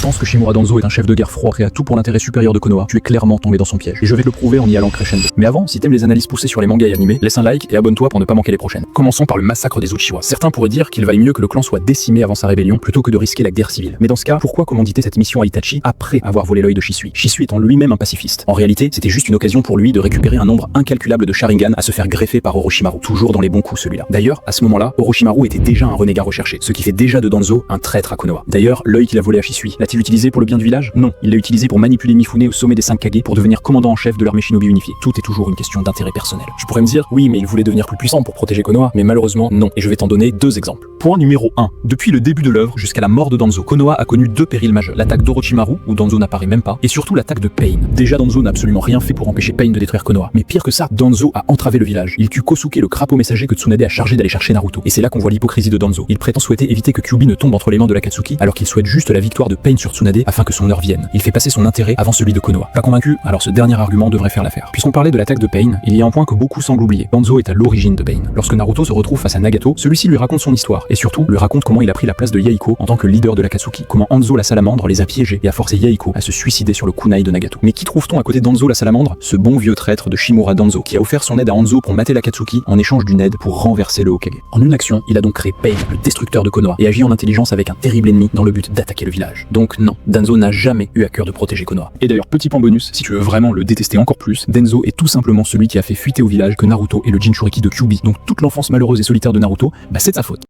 penses que Shimura Danzo est un chef de guerre froid prêt à tout pour l'intérêt supérieur de Konoha, tu es clairement tombé dans son piège. Et je vais te le prouver en y allant crescendo. Mais avant, si t'aimes les analyses poussées sur les mangas et animés, laisse un like et abonne-toi pour ne pas manquer les prochaines. Commençons par le massacre des Uchiwa. Certains pourraient dire qu'il valait mieux que le clan soit décimé avant sa rébellion plutôt que de risquer la guerre civile. Mais dans ce cas, pourquoi commanditer cette mission à Itachi après avoir volé l'œil de Shisui? Shisui étant lui-même un pacifiste. En réalité, c'était juste une occasion pour lui de récupérer un nombre incalculable de Sharingan à se faire greffer par Orochimaru. Toujours dans les bons coups celui-là. D'ailleurs, à ce moment-là, Orochimaru était déjà un renégat recherché, ce qui fait déjà de Danzo un traître à Konoha. D'ailleurs, l'œil qu'il a volé à Shisui, l'a-t-il utilisé pour le bien du village? Non, il l'a utilisé pour manipuler Mifune au sommet des 5 Kage pour devenir commandant en chef de l'armée shinobi unifiée. Tout est toujours une question d'intérêt personnel. Je pourrais me dire, oui, mais il voulait devenir plus puissant pour protéger Konoha, mais malheureusement, non. Et je vais t'en donner deux exemples. Point numéro 1. Depuis le début de l'œuvre jusqu'à la mort de Danzo, Konoha a connu deux périls majeurs. L'attaque d'Orochimaru, où Danzo n'apparaît même pas, et surtout l'attaque de Pain. Déjà, Danzo n'a absolument rien fait pour empêcher Pain de détruire Konoha. Mais pire que ça, Danzo a entravé le village. Il tue Kosuke, le crapaud messager que Tsunade a chargé d'aller chercher Naruto. Et c'est là qu'on voit l'hypocrisie de Danzo. Il prétend souhaiter éviter que Kyuubi ne tombe entre les mains de l'Akatsuki, alors qu'il souhaite juste la victoire de Pain sur Tsunade afin que son heure vienne. Il fait passer son intérêt avant celui de Konoha. Pas convaincu? Alors ce dernier argument devrait faire l'affaire. Puisqu'on parlait de l'attaque de Pain, il y a un point que beaucoup semblent oublier. Danzo est à l'origine de Pain. Lorsque Naruto se retrouve face à Nagato, celui-ci lui raconte son histoire, et surtout lui raconte comment il a pris la place de Yahiko en tant que leader de l'Akatsuki, comment Hanzo la salamandre les a piégés et a forcé Yahiko à se suicider sur le kunai de Nagato. Mais qui trouve-t-on à côté d'Hanzo la salamandre? Ce bon vieux traître de Shimura Danzo, qui a offert son aide à Hanzo pour mater l'Akatsuki en échange d'une aide pour renverser le Hokage. En une action, il a donc créé Pain, le destructeur de Konoha, et agi en intelligence avec un terrible ennemi dans le but d'attaquer le village. Donc non, Danzo n'a jamais eu à cœur de protéger Konoha. Et d'ailleurs, petit point bonus, si tu veux vraiment le détester encore plus, Danzo est tout simplement celui qui a fait fuiter au village que Naruto est le Jinchuriki de Kyuubi. Donc toute l'enfance malheureuse et solitaire de Naruto, c'est de sa faute.